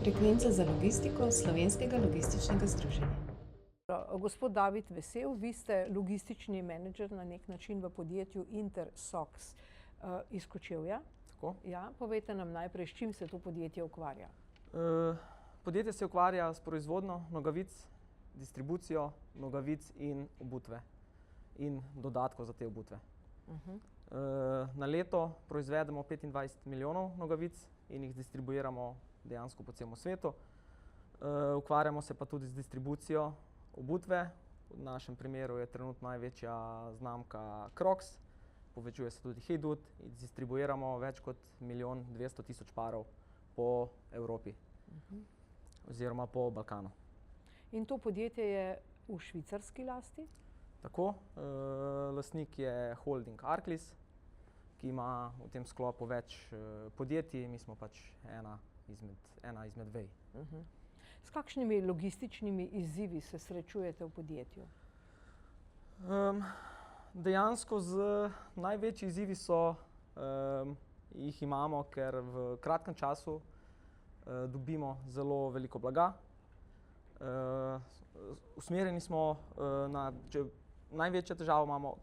Frekvenca za logistiko Slovenskega logističnega združenja. Gospod David Vesel, vi ste logistični menedžer na nek način v podjetju InterSOX iz Kočevja. Tako. Ja, povejte nam najprej, s čim se to podjetje ukvarja. Podjetje se ukvarja s proizvodnjo nogavic, distribucijo nogavic in obutve in dodatkov za te obutve. Na leto proizvedemo 25 milijonov nogavic in jih distribuiramo dejansko po celem svetu. Ukvarjamo se pa tudi z distribucijo obutve. V našem primeru je trenutno največja znamka Crocs, povečuje se tudi Hedud in distribuiramo več kot 1.200.000 parov po Evropi oziroma po Balkanu. In to podjetje je v švicarski lasti? Tako, lastnik je holding Arclis, ki ima v tem sklopu več podjetij, mi smo pač ena izmed vej. S kakšnimi logističnimi izzivi se srečujete v podjetju? Dejansko največji izzivi jih imamo, ker v kratkem času dobimo zelo veliko blaga. Usmerjeni smo največjo težavo imamo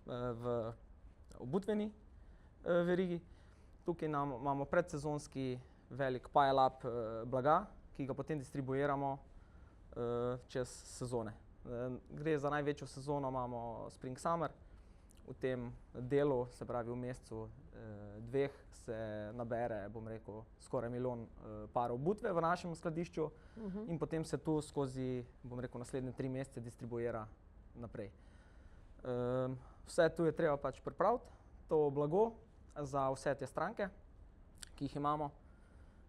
v obutveni verigi. Tukaj imamo predsezonski velik pile-up blaga, ki ga potem distribuiramo čez sezone. Gre za največjo sezono, imamo spring-summer. V tem delu, se pravi v mesecu dveh, se nabere, bom rekel, skoraj milijon parov obutve v našem skladišču in potem se tu skozi, bom rekel, naslednje 3 mesece distribuira naprej. Vse tu je treba pač pripraviti, to blago za vse te stranke, ki jih imamo.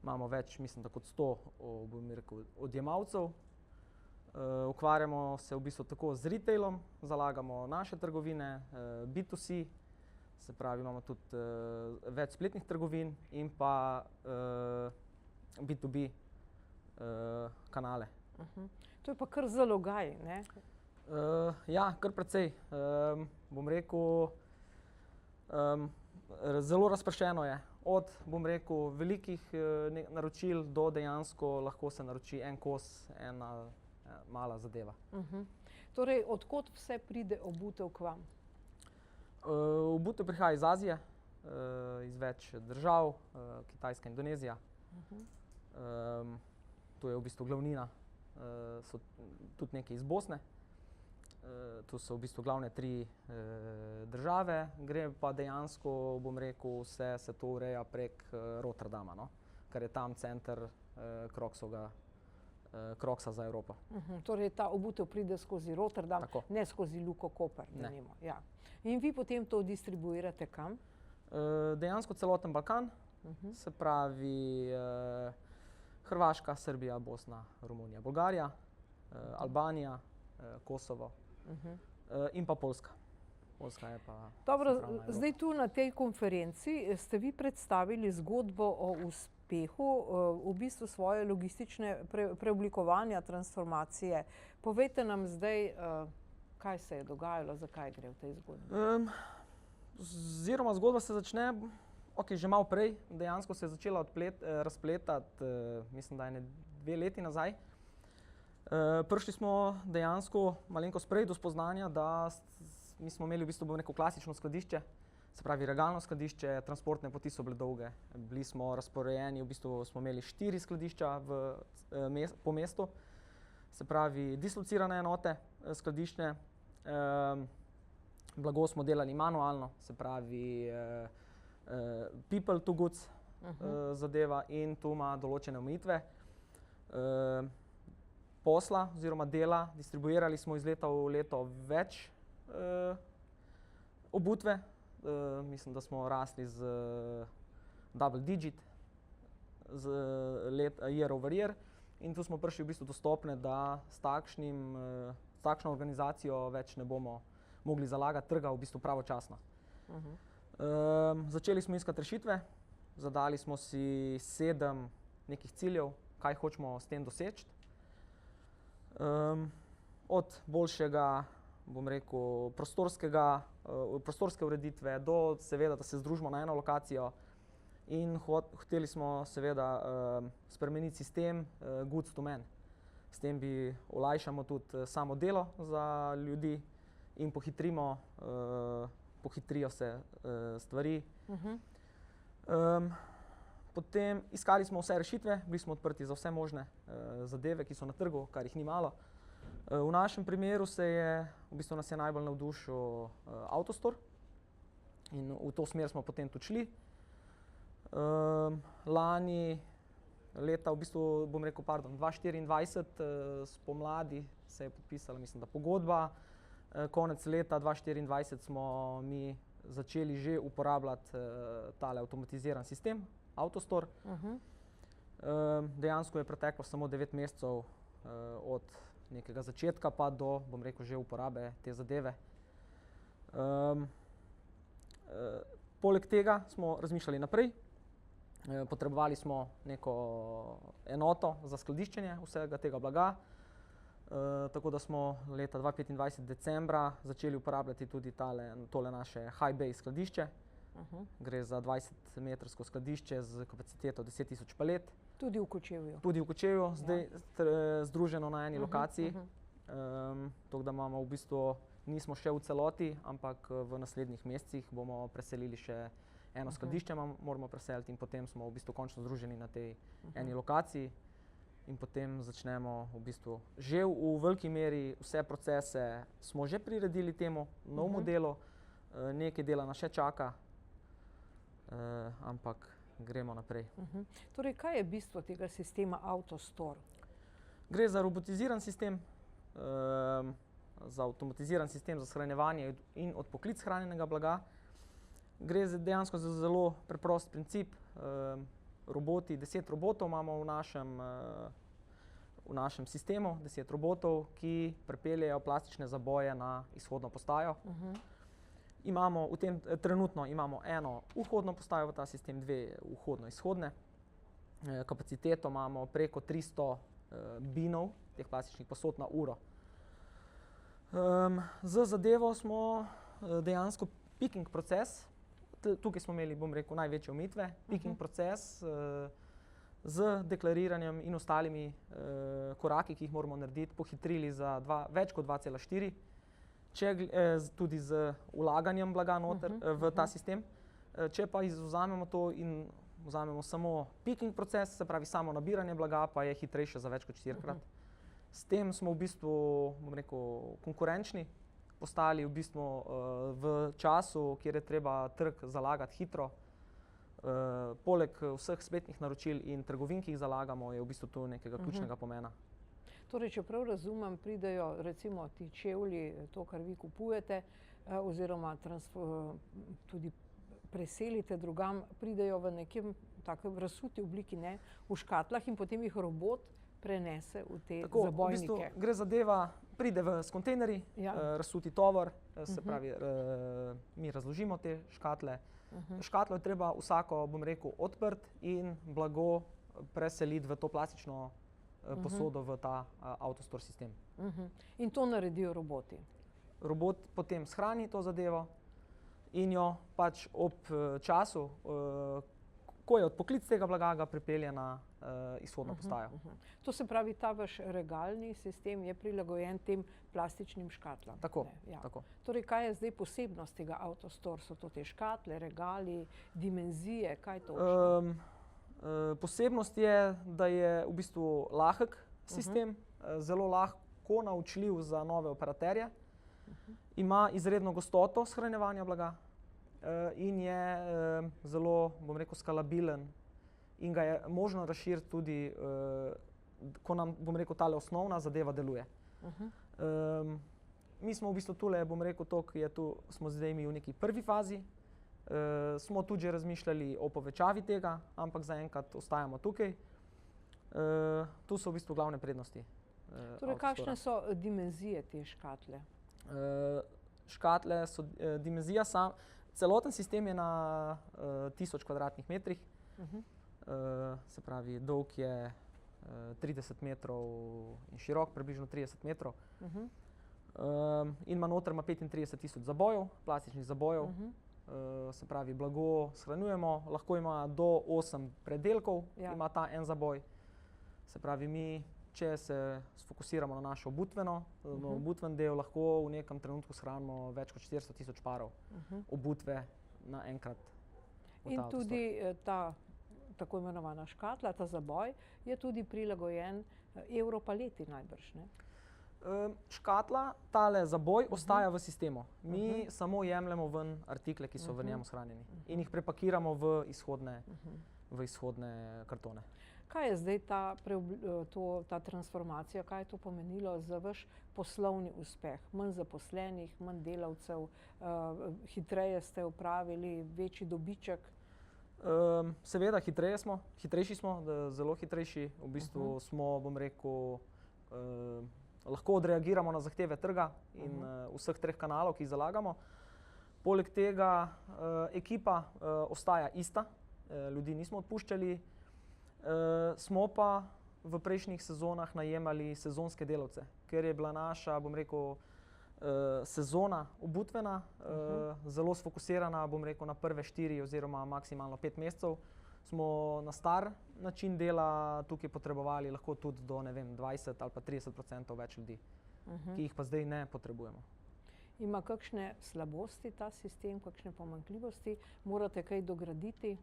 Imamo več, mislim, da kot 100, bom rekel, odjemalcev. Ukvarjamo se v bistvu tako z retailom, zalagamo naše trgovine, B2C, se pravi imamo tudi več spletnih trgovin in pa B2B kanale. To je pa kar zalogaj, ne? Ja, kar precej. Bom rekel, zelo razpršeno je. Od, bom rekel, velikih naročil do dejansko lahko se naroči en kos, ena mala zadeva. Torej, od kod vse pride obutev k vam? Obutev prihaja iz Azije, iz več držav, Kitajska, Indonezija. To je v bistvu glavnina, so tudi nekaj iz Bosne. Tu so v bistvu glavne 3 države, gre pa dejansko, bom rekel, vse se to ureja prek Rotterdama, no? Ker je tam center Crocsa za Evropo. Torej, ta obutev pride skozi Rotterdam, Tako. ne skozi Luko Koper, Ne. denimo. Ja. In vi potem to distribuirate kam? Dejansko celoten Balkan, se pravi Hrvaška, Srbija, Bosna, Romunija, Bolgarija, Albanija, Kosovo in pa Poljska. Poljska je pa Dobro, centralna Evropa. zdaj tu na tej konferenci ste vi predstavili zgodbo o uspehu, v bistvu svoje logistične preoblikovanja, transformacije. Povejte nam zdaj, kaj se je dogajalo, zakaj gre v tej zgodbi. Oziroma zgodba se začne, že malo prej, dejansko se je začela razpletati, mislim, da 2 leti nazaj. Prišli smo dejansko malenkost prej do spoznanja, da mi smo imeli v bistvu, bom rekel, klasično skladišče, se pravi regalno skladišče, transportne poti so bile dolge. Bili smo razporejeni, v bistvu smo imeli 4 skladišča po mestu, se pravi dislocirane enote skladiščne. Blago smo delali manualno, se pravi people to goods zadeva in tu ima določene omejitve posla oziroma dela. Distribuirali smo iz leta v leto več obutve. Mislim, da smo rasli z double digit year over year in tu smo prišli v bistvu do stopnje, da s takšno organizacijo več ne bomo mogli zalagati trga v bistvu pravočasno. Začeli smo iskati rešitve, zadali smo si 7 nekih ciljev, kaj hočemo s tem doseči. Od boljšega, bom rekel, prostorske ureditve do seveda, da se združimo na eno lokacijo in hoteli smo seveda spremeniti sistem goods to man. S tem bi olajšamo tudi samo delo za ljudi in pohitrijo se stvari. Potem iskali smo vse rešitve, bili smo odprti za vse možne zadeve, ki so na trgu, kar jih ni malo. V našem primeru nas je najbolj navdušil AutoStore in v to smer smo potem tudi šli. Lani, leta 2024, spomladi se je podpisala, mislim, da pogodba. Konec leta 2024 smo mi začeli že uporabljati tale avtomatiziran sistem AutoStore. Dejansko je preteklo samo 9 mesecev od nekega začetka pa do, že uporabe te zadeve. Poleg tega smo razmišljali naprej. Potrebovali smo neko enoto za skladiščenje vsega tega blaga. Tako da smo leta 2025 decembra začeli uporabljati tudi tole naše high bay skladišče. Gre za 20-metrsko skladišče z kapaciteto 10.000 palet. Tudi v Kočevju. Tudi v Kočevju, zdaj združeno na eni lokaciji. Tako da imamo v bistvu, nismo še v celoti, ampak v naslednjih mesecih bomo preselili še eno skladišče, moramo preseliti in potem smo v bistvu končno združeni na tej eni lokaciji. In potem začnemo v bistvu že v veliki meri vse procese smo že priredili temu novemu delu, nekaj dela nas še čaka, ampak gremo naprej. Torej, kaj je bistvo tega sistema AutoStore? Gre za robotiziran sistem, za avtomatiziran sistem za shranjevanje in odpoklic hranjenega blaga. Gre dejansko za zelo preprost princip. Roboti, 10 robotov imamo v našem sistemu, 10 robotov, ki prepeljejo plastične zaboje na izhodno postajo. Trenutno imamo eno vhodno postajo v ta sistem, 2 vhodno-izhodne. Kapaciteto imamo preko 300 binov, teh plastičnih posod na uro. Z zadevo smo dejansko picking proces, tukaj smo imeli, največje omejitve, picking proces z deklariranjem in ostalimi koraki, ki jih moramo narediti, pohitrili za več kot 2,4, tudi z vlaganjem blaga noter v ta sistem. Če pa izvzamemo to in vzamemo samo picking proces, se pravi samo nabiranje blaga, pa je hitrejše za več kot 4-krat. S tem smo v bistvu, konkurenčni, postali v bistvu v času, kjer je treba trg zalagati hitro. Poleg vseh spletnih naročil in trgovin, ki jih zalagamo, je v bistvu to nekega ključnega pomena. Torej, če prav razumem, pridejo recimo ti čevlji, to, kar vi kupujete, oziroma tudi preselite drugam, pridejo v nekem takem razsuti obliki, ne, v škatlah in potem jih robot prenese v te zabojnike. V bistvu gre zadeva, pride s kontejnerji, razsuti tovor, se pravi, mi razložimo te škatle. Škatlo je treba vsako, odprt in blago preseliti v to plastično posodo v ta AutoStore sistem. In to naredijo roboti? Robot potem shrani to zadevo in jo pač ob času, ko je odpoklic tega blaga, ga pripelje na izhodno postajo. To se pravi, ta vaš regalni sistem je prilagojen tem plastičnim škatlam? Tako, tako. Torej, kaj je zdaj posebnost tega AutoStore? So to te škatle, regali, dimenzije, kaj točno? Posebnost je, da je v bistvu lahek sistem, zelo lahko naučljiv za nove operaterje, ima izredno gostoto shranjevanja blaga in je zelo, skalabilen in ga je možno razširiti tudi, ko nam, tale osnovna zadeva deluje. Mi smo v bistvu tule, smo zdaj mi v neki prvi fazi. Smo tudi že razmišljali o povečavi tega, ampak zaenkrat ostajamo tukaj. Tu so v bistvu glavne prednosti. Torej, kakšne so dimenzije te škatle? Škatle so dimenzija, celoten sistem je na 1000 kvadratnih metrih. Se pravi, dolg je 30 metrov in širok približno 30 metrov. In ima noter 35 000 zabojev, plastičnih zabojev. se pravi blago shranjujemo, lahko ima do 8 predelkov, ima ta en zaboj. Se pravi, mi, če se sfokusiramo na našo obutveno, na obutven del, lahko v nekem trenutku shranimo več kot 400.000 parov obutve naenkrat. In tudi ta tako imenovana škatla, ta zaboj, je tudi prilagojen Evropaleti najbrž, ne? Škatla, tale zaboj ostaja v sistemu. Mi samo jemljemo ven artikle, ki so v njemu shranjeni in jih prepakiramo v izhodne kartone. Kaj je zdaj ta transformacija, kaj je to pomenilo za vaš poslovni uspeh? Manj zaposlenih, manj delavcev, hitreje ste opravili, večji dobiček? Seveda, hitrejši smo, zelo hitrejši. V bistvu smo, bom rekel, lahko odreagiramo na zahteve trga in vseh 3 kanalov, ki jih zalagamo. Poleg tega ekipa ostaja ista, ljudi nismo odpuščali, smo pa v prejšnjih sezonah najemali sezonske delavce, ker je bila naša, bom rekel, sezona obutvena, zelo sfokusirana, bom rekel, na prve 4 oziroma maksimalno 5 mesecev. Smo na star način dela tukaj potrebovali lahko tudi do, ne vem, 20 ali pa 30% več ljudi, ki jih pa zdaj ne potrebujemo. Ima kakšne slabosti ta sistem, kakšne pomanjkljivosti? Morate kaj dograditi?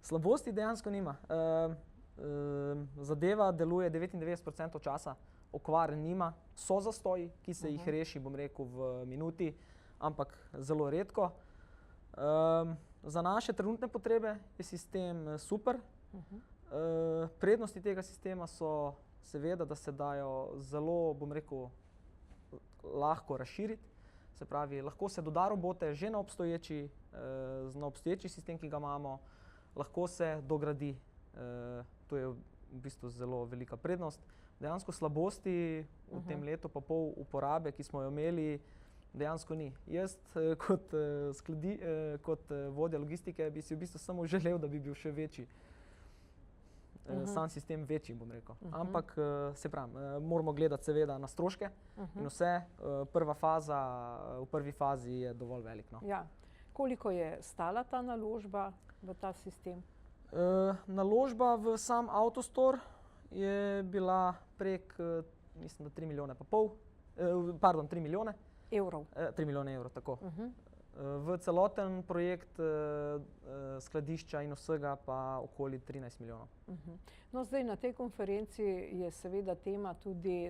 Slabosti dejansko nima. Zadeva deluje 99% časa, okvar nima, so zastoji, ki se jih reši, bom rekel, v minuti, ampak zelo redko. Za naše trenutne potrebe je sistem super. Prednosti tega sistema so seveda, da se dajo zelo, bom rekel, lahko razširiti. Se pravi, lahko se doda robote že na obstoječi sistem, ki ga imamo, lahko se dogradi. To je v bistvu zelo velika prednost. Dejansko slabosti v tem letu pa pol uporabe, ki smo jo imeli, dejansko ni. Jaz kot vodja logistike bi si v bistvu samo želel, da bi bil še večji. Sam sistem večji, bom rekel. Ampak se pravi, moramo gledati seveda na stroške in vse. V prvi fazi je dovolj velik. No. Ja. Koliko je stala ta naložba v ta sistem? Naložba v sam AutoStore je bila prek, mislim, da 3 milijone pa pol, pardon, 3 milijone. Evrov. 3 milijone evrov, tako. V celoten projekt skladišča in vsega pa okoli 13 milijonov. No, zdaj na tej konferenci je seveda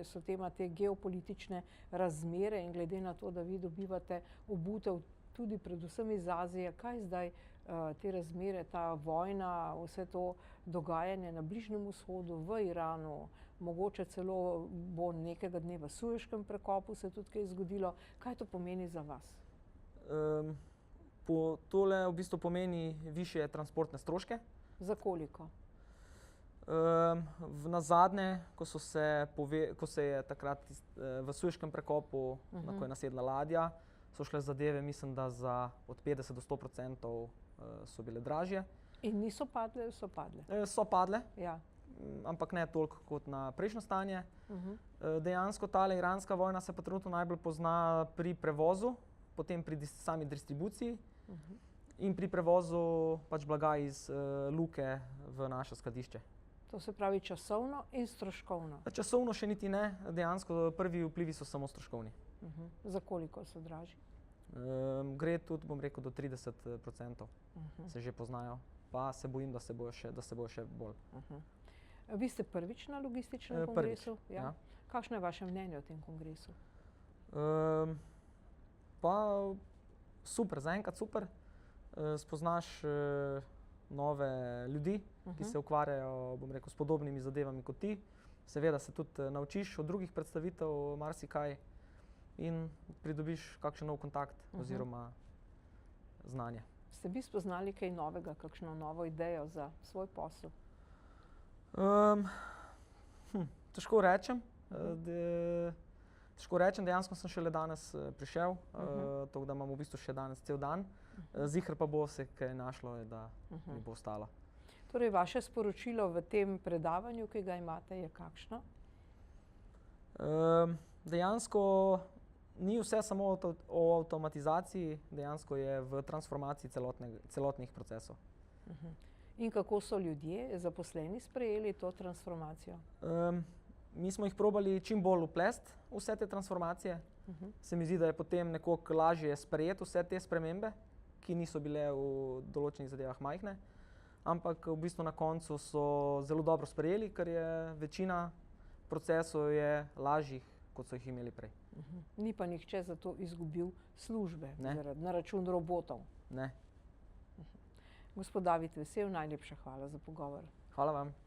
so tema te geopolitične razmere in glede na to, da vi dobivate obutev tudi predvsem iz Azije, kaj zdaj te razmere, ta vojna, vse to dogajanje na Bližnjem vzhodu, v Iranu, mogoče celo bo nekega dne v Sueškem prekopu se tudi kaj zgodilo. Kaj to pomeni za vas? Tole v bistvu pomeni višje transportne stroške. Za koliko? Nazadnje, ko se je takrat v Sueškem prekopu, ko je nasedla ladja, so šle zadeve, mislim, da od 50 do 100% so bile dražje. In niso padle, so padle? So padle, ja. Ampak ne toliko kot na prejšnjo stanje. Dejansko tale iranska vojna se pa trenutno najbolj pozna pri prevozu, potem pri sami distribuciji in pri prevozu pač blaga iz luke v naše skladišče. To se pravi časovno in stroškovno? Časovno še niti ne, dejansko prvi vplivi so samo stroškovni. Za koliko so dražji? Gre tudi, bom rekel, do 30% se že poznajo, pa se bojim, da se bojo še bolj. Vi ste prvič na logističnem kongresu? Prvič, ja. Kakšno je vaše mnenje o tem kongresu? Pa super, zaenkrat super. Spoznaš nove ljudi, ki se ukvarjajo, bom rekel, s podobnimi zadevami kot ti. Seveda se tudi naučiš od drugih predstavitev marsikaj in pridobiš kakšen nov kontakt oziroma znanje. Ste vi spoznali kaj novega, kakšno novo idejo za svoj posel? Težko rečem. Dejansko sem šele danes prišel, tako da imam v bistvu še danes cel dan. Ziher pa bo se kaj našlo, da mi bo ostalo. Torej, vaše sporočilo v tem predavanju, ki ga imate, je kakšno? Dejansko Ni vse samo o avtomatizaciji, dejansko je v transformaciji celotnih procesov. In kako so ljudje, zaposleni, sprejeli to transformacijo? Mi smo jih probali čim bolj vplesti v vse te transformacije. Se mi zdi, da je potem nekoliko lažje sprejeti vse te spremembe, ki niso bile v določenih zadevah majhne, ampak v bistvu na koncu so zelo dobro sprejeli, ker je večina procesov je lažjih, kot so jih imeli prej. Ni pa nihče za to izgubil službe Ne. na račun robotov. Ne. Gospod David Vesel, najlepša hvala za pogovor. Hvala vam.